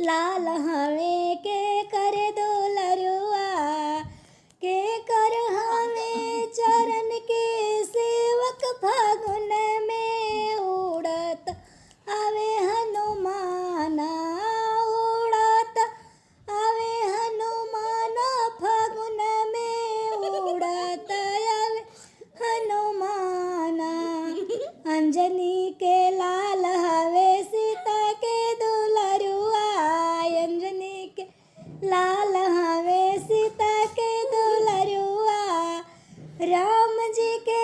लाल हवे के कर दुलरुआ के कर हवे चरण के सेवक फागुन में उड़त आवे हनुमाना उड़त आवे हनुमान फागुन में उड़त आवे हनुमाना अंजनी के लाल हवे सीता के दुलरुआ अंजनी के लाल हवे सीता के दुलरुआ राम जी के